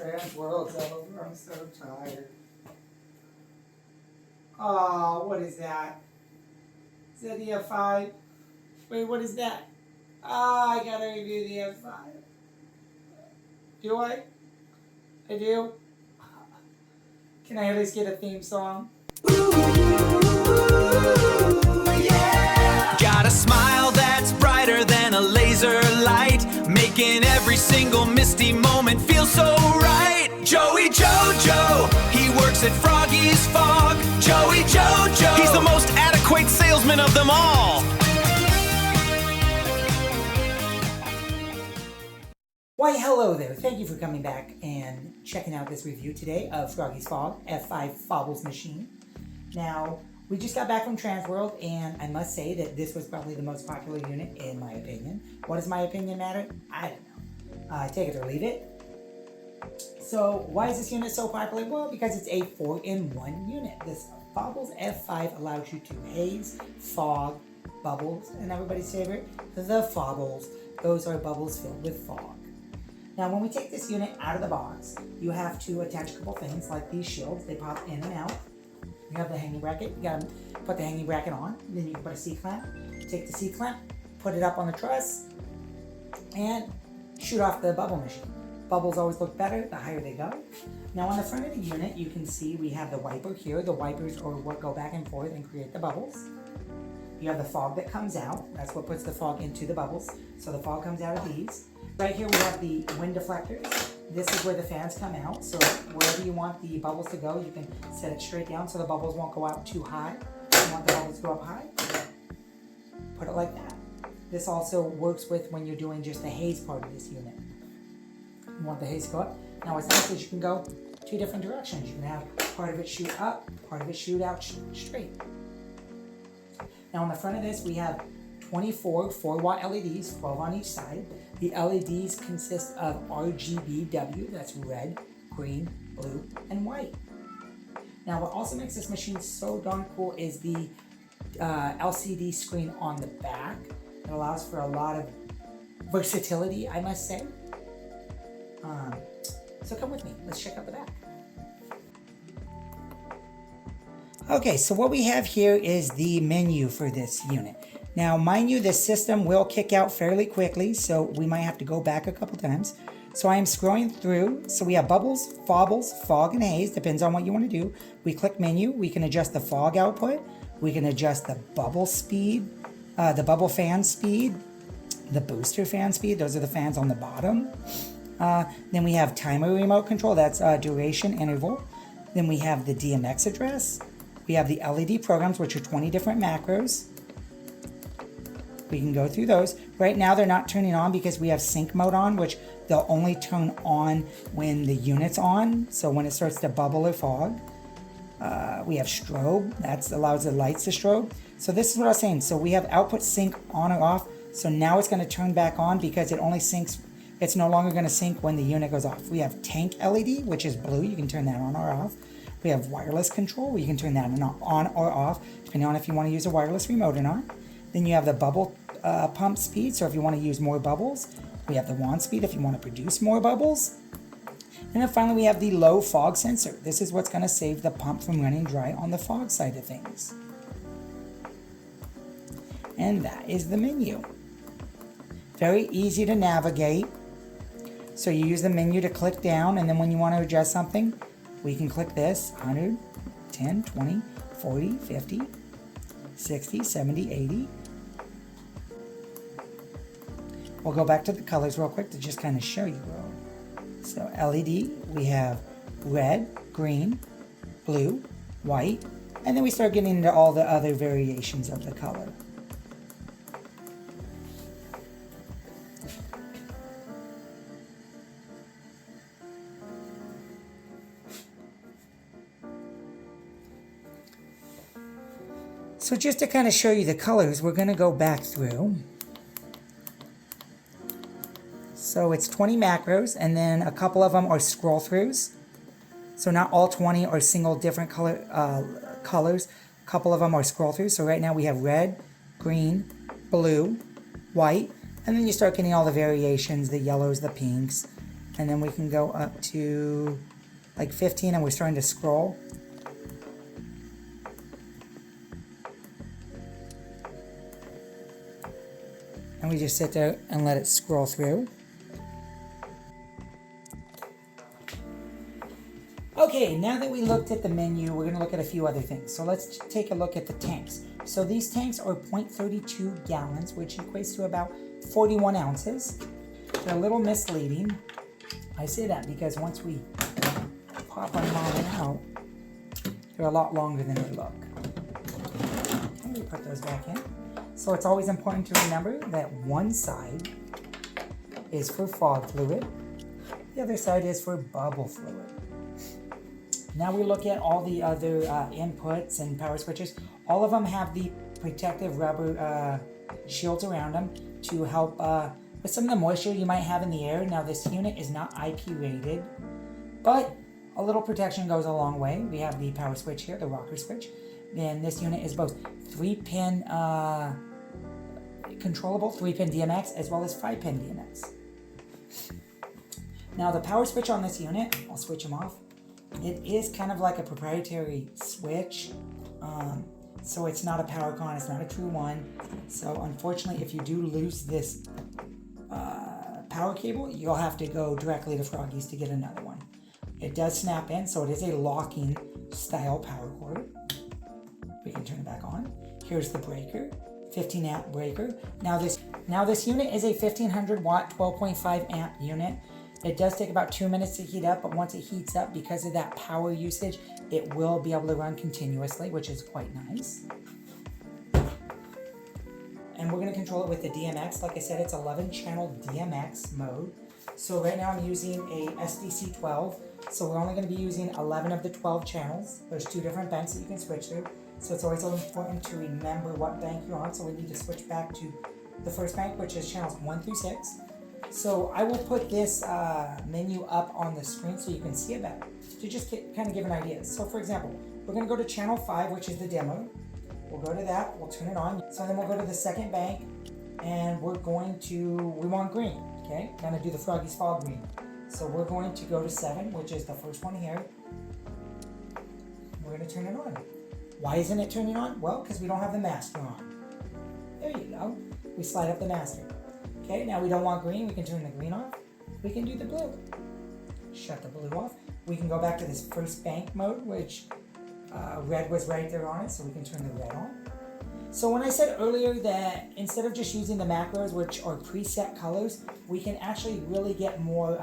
Trans world's over. I'm so tired. Oh, what is that? Is that the F5? Wait, what is that? Ah, I gotta review the F5. Do I? I do? Can I at least get a theme song? Ooh, yeah. Got a smile that's brighter than a laser light, making every single misty moment feel so right. Joey Jojo, he works at Froggy's Fog. Joey Jojo, he's the most adequate salesman of them all. Why, hello there. Thank you for coming back and checking out this review today of Froggy's Fog F5 Fobbles machine. Now, we just got back from Transworld, and I must say that this was probably the most popular unit in my opinion. What does my opinion matter? I don't know. Take it or leave it. So, why is this unit so popular? Well, because it's a 4-in-1 unit. This Fobbles F5 allows you to haze, fog, bubbles, and everybody's favorite, the Fobbles. Those are bubbles filled with fog. Now, when we take this unit out of the box, you have to attach a couple things like these shields. They pop in and out. You have the hanging bracket. You gotta put the hanging bracket on. Then you can put a C-clamp. Take the C-clamp, put it up on the truss, and shoot off the bubble machine. Bubbles always look better the higher they go. Now, on the front of the unit, you can see we have the wiper here. The wipers are what go back and forth and create the bubbles. You have the fog that comes out. That's what puts the fog into the bubbles. So the fog comes out of these. Right here we have the wind deflectors. This is where the fans come out. So wherever you want the bubbles to go, you can set it straight down so the bubbles won't go out too high. If you want the bubbles to go up high, put it like that. This also works with when you're doing just the haze part of this unit. You want the haze to go up. Now what's nice is you can go two different directions. You can have part of it shoot up, part of it shoot out straight. Now on the front of this we have 24 4-watt LEDs, 12 on each side. The LEDs consist of RGBW, that's red, green, blue, and white. Now what also makes this machine so darn cool is the LCD screen on the back. It allows for a lot of versatility, I must say. So come with me, let's check out the back. Okay, so what we have here is the menu for this unit. Now, mind you, the system will kick out fairly quickly, so we might have to go back a couple times. So I am scrolling through. So we have bubbles, fobbles, fog, and haze. Depends on what you want to do. We click menu. We can adjust the fog output. We can adjust the bubble speed, the bubble fan speed, the booster fan speed. Those are the fans on the bottom. Then we have timer remote control. That's duration interval. Then we have the DMX address. We have the LED programs, which are 20 different macros. We can go through those. Right now they're not turning on because we have sync mode on, which they'll only turn on when the unit's on. So when it starts to bubble or fog. We have strobe. That allows the lights to strobe. So this is what I was saying. So we have output sync on or off. So now it's going to turn back on because it only syncs. It's no longer going to sync when the unit goes off. We have tank LED, which is blue. You can turn that on or off. We have wireless control where you can turn that on or off, depending on if you want to use a wireless remote or not. Then you have the bubble pump speed, so if you want to use more bubbles. We have the wand speed if you want to produce more bubbles. And then finally we have the low fog sensor. This is what's going to save the pump from running dry on the fog side of things. And that is the menu. Very easy to navigate. So you use the menu to click down, and then when you want to adjust something, we can click this, 100, 10, 20, 40, 50, 60, 70, 80. We'll go back to the colors real quick to just kind of show you. So LED, we have red, green, blue, white, and then we start getting into all the other variations of the color. So just to kind of show you the colors, we're going to go back through. So it's 20 macros, and then a couple of them are scroll throughs. So not all 20 are single different colors. A couple of them are scroll throughs. So right now we have red, green, blue, white, and then you start getting all the variations, the yellows, the pinks, And then we can go up to like 15 and we're starting to scroll. And we just sit there and let it scroll through. Okay, now that we looked at the menu, we're going to look at a few other things. So let's take a look at the tanks. So these tanks are 0.32 gallons, which equates to about 41 ounces. They're a little misleading. I say that because once we pop them on and out, they're a lot longer than they look. Okay, we put those back in. So it's always important to remember that one side is for fog fluid, the other side is for bubble fluid. Now we look at all the other inputs and power switches. All of them have the protective rubber shields around them to help with some of the moisture you might have in the air. Now this unit is not IP rated, but a little protection goes a long way. We have the power switch here, the rocker switch. Then this unit is both 3-pin controllable, 3-pin DMX, as well as 5-pin DMX. Now the power switch on this unit, I'll switch them off. It is kind of like a proprietary switch, so it's not a power con, it's not a true one. So unfortunately, if you do lose this power cable, you'll have to go directly to Froggy's to get another one. It does snap in, so it is a locking style power cord. We can turn it back on. Here's the breaker, 15 amp breaker. Now this unit is a 1500 watt, 12.5 amp unit. It does take about 2 minutes to heat up, but once it heats up, because of that power usage, it will be able to run continuously, which is quite nice. And we're going to control it with the DMX. Like I said, it's 11 channel DMX mode. So right now I'm using a SDC12. So we're only going to be using 11 of the 12 channels. There's 2 different banks that you can switch to. So it's always important to remember what bank you're on. So we need to switch back to the first bank, which is channels 1 through 6. So I will put this menu up on the screen so you can see it better, to just kind of give an idea. So for example, we're going to go to channel 5, which is the demo. We'll go to that, we'll turn it on. So then we'll go to the second bank, and we want green, okay? We're going to do the Froggy's Fog green. So we're going to go to 7, which is the first one here. We're going to turn it on. Why isn't it turning on? Well, because we don't have the master on. There you go. We slide up the master. Okay, now we don't want green, we can turn the green off. We can do the blue. Shut the blue off. We can go back to this first bank mode, which red was right there on it, so we can turn the red on. So when I said earlier that instead of just using the macros, which are preset colors, we can actually really get more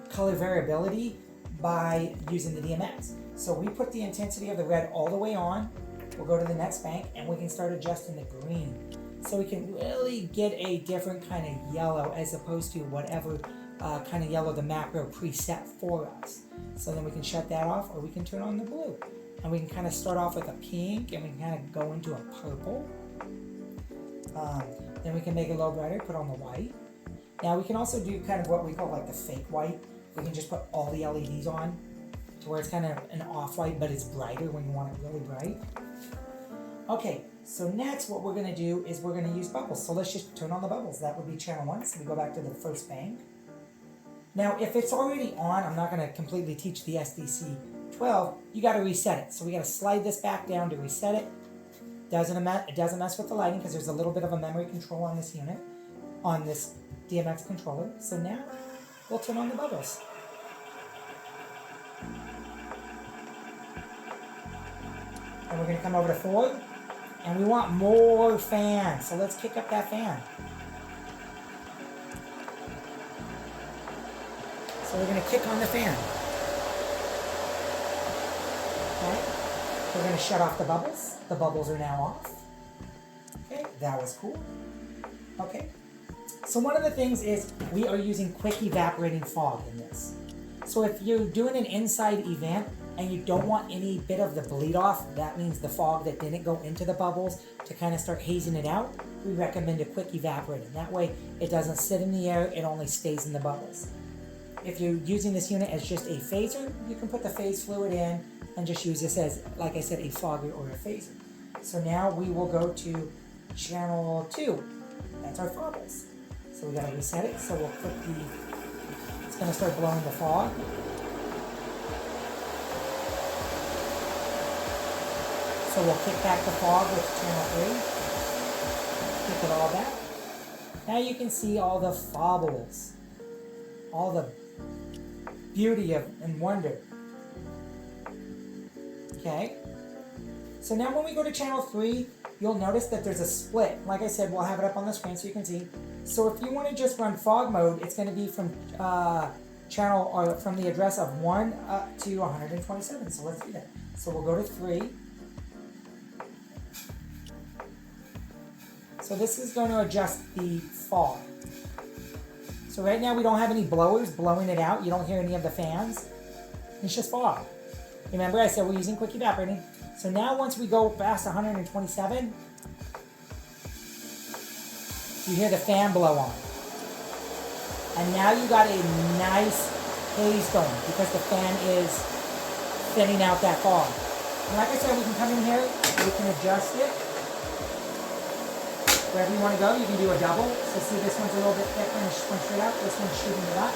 color variability by using the DMX. So we put the intensity of the red all the way on. We'll go to the next bank, and we can start adjusting the green. So we can really get a different kind of yellow as opposed to whatever kind of yellow the macro preset for us. So then we can shut that off, or we can turn on the blue. And we can kind of start off with a pink, and we can kind of go into a purple. Then we can make it a little brighter, put on the white. Now we can also do kind of what we call like the fake white. We can just put all the LEDs on to where it's kind of an off-white, but it's brighter when you want it really bright. Okay, so next what we're going to do is we're going to use bubbles. So let's just turn on the bubbles. That would be channel 1. So we go back to the first bank. Now if it's already on, I'm not going to completely teach the SDC12. You got to reset it. So we got to slide this back down to reset it. It doesn't mess with the lighting because there's a little bit of a memory control on this unit, on this DMX controller. So now we'll turn on the bubbles. And we're going to come over to 4. And we want more fans, so let's kick up that fan. So we're going to kick on the fan. Okay, we're going to shut off the bubbles. The bubbles are now off. Okay, that was cool. Okay, so one of the things is we are using quick evaporating fog in this. So if you're doing an inside event, and you don't want any bit of the bleed off, that means the fog that didn't go into the bubbles, to kind of start hazing it out, we recommend a quick evaporating. That way it doesn't sit in the air, it only stays in the bubbles. If you're using this unit as just a phaser, you can put the phase fluid in and just use this as, like I said, a fogger or a phaser. So now we will go to channel 2. That's our Fobbles. So we gotta reset it, so we'll put the going to start blowing the fog. So we'll kick back the fog with channel 3. Kick it all back. Now you can see all the fobbles, all the beauty and wonder. Okay. So now when we go to channel 3, you'll notice that there's a split. Like I said, we'll have it up on the screen so you can see. So if you want to just run fog mode, it's going to be from channel or from the address of 1 up to 127. So let's do that. So we'll go to 3. So this is going to adjust the fog. So right now we don't have any blowers blowing it out. You don't hear any of the fans. It's just fog. Remember I said we're using quick evaporating. So now once we go past 127, you hear the fan blow on. And now you got a nice haze going because the fan is thinning out that fog. And like I said, we can come in here, we can adjust it. Wherever you want to go, you can do a double. So see, this one's a little bit thicker and this one's straight out. This one's shooting it up.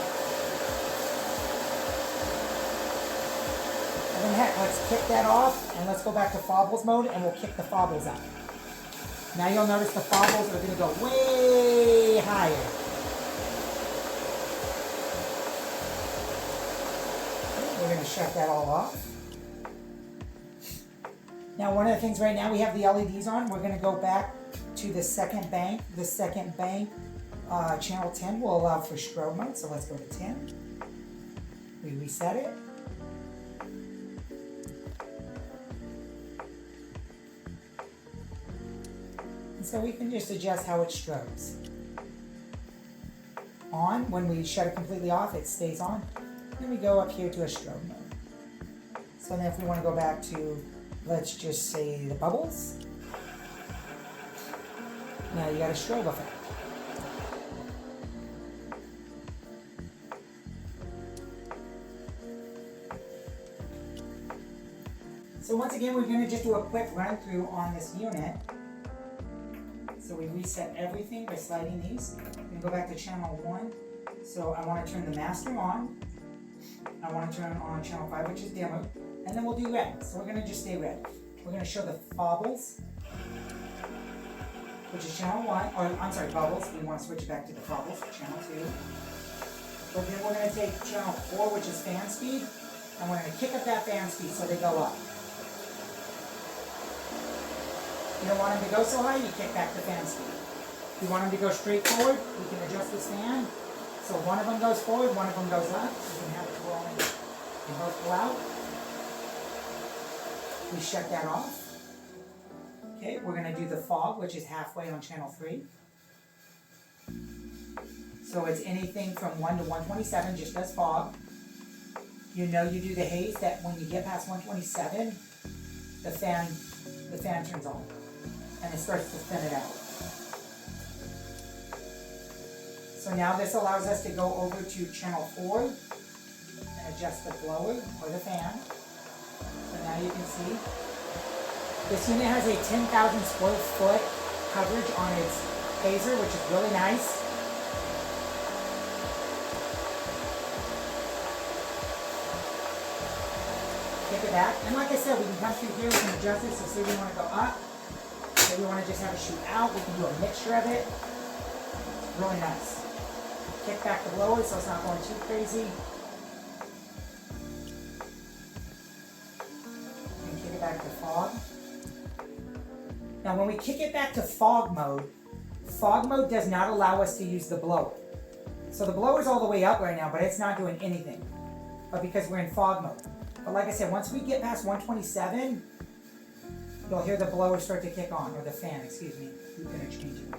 And then heck, let's kick that off and let's go back to Fobbles mode and we'll kick the Fobbles out. Now you'll notice the Fobbles are going to go way higher. We're going to shut that all off. Now one of the things right now, we have the LEDs on. We're going to go back to the second bank. The second bank, channel 10 will allow for strobe mode. So let's go to 10. We reset it. And so we can just adjust how it strobes. On, when we shut it completely off, it stays on. Then we go up here to a strobe mode. So then if we want to go back to, let's just say the bubbles. Now you got a strobe effect. So once again, we're going to just do a quick run through on this unit. So we reset everything by sliding these. We can go back to channel 1. So I want to turn the master on. I want to turn on channel 5, which is demo. And then we'll do red. So we're going to just stay red. We're going to show the Fobbles, which is channel 1, or I'm sorry, Bubbles. We want to switch it back to the Fobbles, channel 2. But then we're going to take channel 4, which is fan speed, and we're going to kick up that fan speed so they go up. You don't want them to go so high, you kick back the fan speed. If you want them to go straight forward, we can adjust this fan. So one of them goes forward, one of them goes up. You can have it rolling and both go out. We shut that off. Okay, we're going to do the fog, which is halfway on channel 3. So it's anything from 1 to 127, just as fog. You know you do the haze, that when you get past 127, the fan turns on. And it starts to thin it out. So now this allows us to go over to channel 4 and adjust the blower or the fan. So now you can see this unit has a 10,000 square foot coverage on its phaser, which is really nice. Kick it back. And like I said, we can come through here, we can adjust it. So say we want to go up, say we want to just have it shoot out, we can do a mixture of it. It's really nice. Kick back the blower so it's not going too crazy. And kick it back to fog. Now when we kick it back to fog mode does not allow us to use the blower. So the blower's all the way up right now, but it's not doing anything. But because we're in fog mode. But like I said, once we get past 127, you'll hear the blower start to kick on, or the fan, excuse me. You can change it.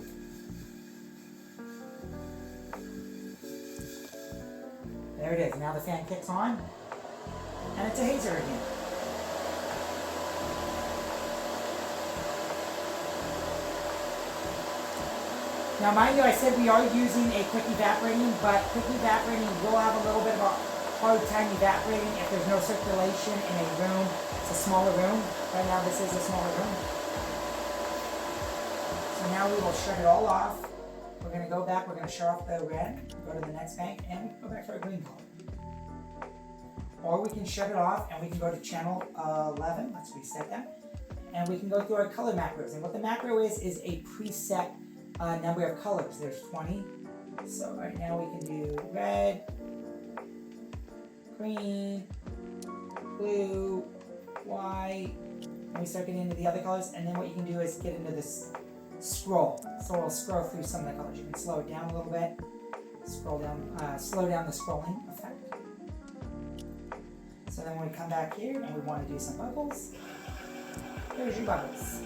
There it is. Now the fan kicks on, and it's a hazer again. Now mind you, I said we are using a quick evaporating, but quick evaporating will have a little bit of a hard time evaporating if there's no circulation in a room. It's a smaller room. Right now this is a smaller room. So now we will shut it all off. we're going to go back, we're going to shut off the red, go to the next bank, and we can go back to our green color. Or we can shut it off and we can go to channel 11, let's reset that, and we can go through our color macros. And what the macro is a preset number of colors. There's 20. So right now we can do red, green, blue, white, and we start getting into the other colors, and then what you can do is get into this scroll. So we'll scroll through some of the colors. You can slow it down a little bit, scroll down, slow down the scrolling effect. So then when we come back here and we want to do some bubbles, there's your bubbles.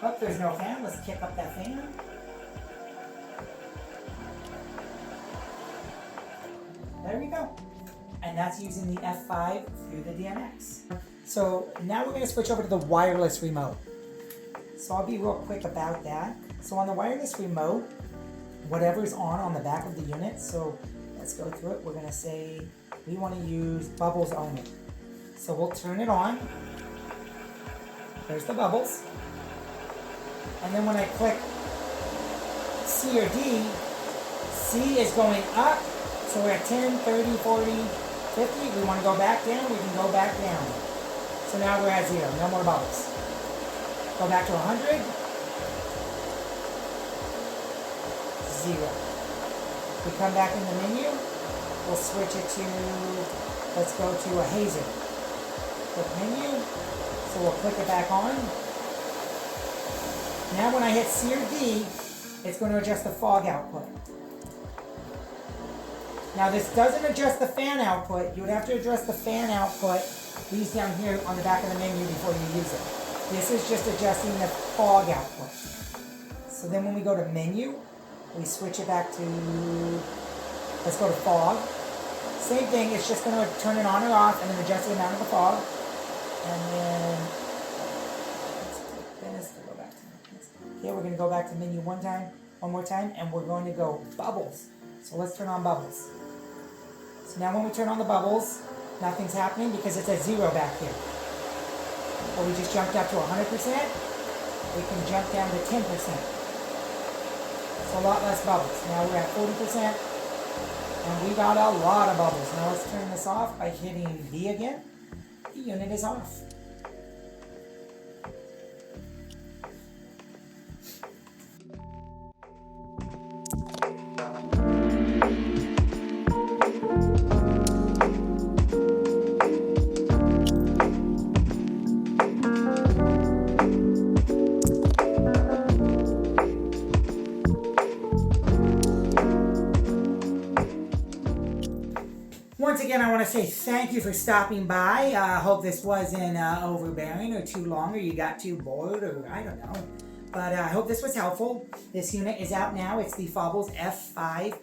Oh, there's no fan. Let's kick up that fan. There we go. And that's using the F5 through the DMX. So now we're going to switch over to the wireless remote. So I'll be real quick about that. So on the wireless remote, whatever's on the back of the unit, so let's go through it. We're going to say we want to use bubbles only. So we'll turn it on. There's the bubbles. And then when I click C or D, C is going up. So we're at 10, 30, 40, 50. We want to go back down, we can go back down. So now we're at 0, no more bubbles. Go back to 100. 0. We come back in the menu. We'll switch it to, let's go to a hazer. Click menu. So we'll click it back on. Now when I hit C or D, it's going to adjust the fog output. Now this doesn't adjust the fan output. You would have to adjust the fan output, these down here on the back of the menu before you use it. This is just adjusting the fog output. So then when we go to menu, we switch it back to, let's go to fog. Same thing, it's just going to turn it on or off and then adjust the amount of the fog. And then, let's take this to go back to this. Okay, we're going to go back to menu one more time, and we're going to go bubbles. So let's turn on bubbles. So now when we turn on the bubbles, nothing's happening because it's at 0 back here. But we just jumped up to 100%. We can jump down to 10%. So a lot less bubbles. Now we're at 40%. And we got a lot of bubbles. Now let's turn this off by hitting B again. The unit is off. Once again, I want to say thank you for stopping by. I hope this wasn't overbearing or too long, or you got too bored, or I don't know. But I hope this was helpful. This unit is out now. It's the Fobbles F5.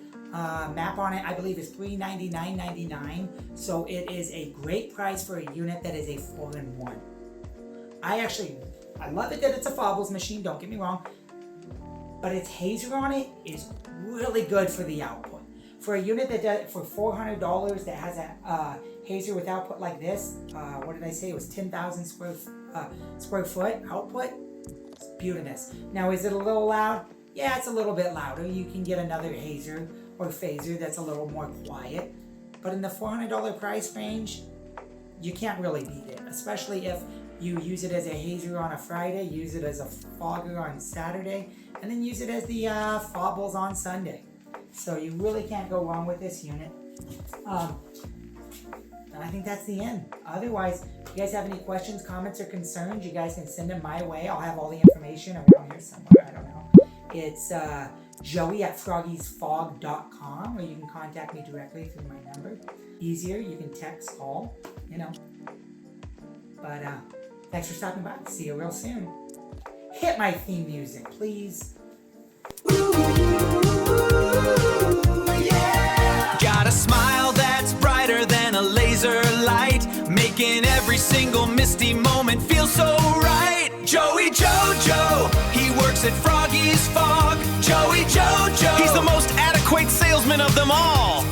Map on it, I believe, is $399.99. So it is a great price for a unit that is a 4-in-1. I love it that it's a Fobbles machine, don't get me wrong. But its hazer on it is really good for the output. For a unit that does for $400 that has a hazer with output like this, what did I say? It was 10,000 square foot output. It's beautiful. Now, is it a little loud? Yeah, it's a little bit louder. You can get another hazer or phaser that's a little more quiet. But in the $400 price range, you can't really beat it, especially if you use it as a hazer on a Friday, use it as a fogger on Saturday, and then use it as the Fobbles on Sunday. So you really can't go wrong with this unit. I think that's the end. Otherwise, if you guys have any questions, comments, or concerns, you guys can send them my way. I'll have all the information around here somewhere. I don't know. It's joey@froggiesfog.com, or you can contact me directly through my number. Easier, you can text, call, you know. But thanks for stopping by. See you real soon. Hit my theme music, please. Yeah. Got a smile that's brighter than a laser light, making every single misty moment feel so right. Joey Jojo, he works at Froggy's Fog. Joey Jojo, he's the most adequate salesman of them all.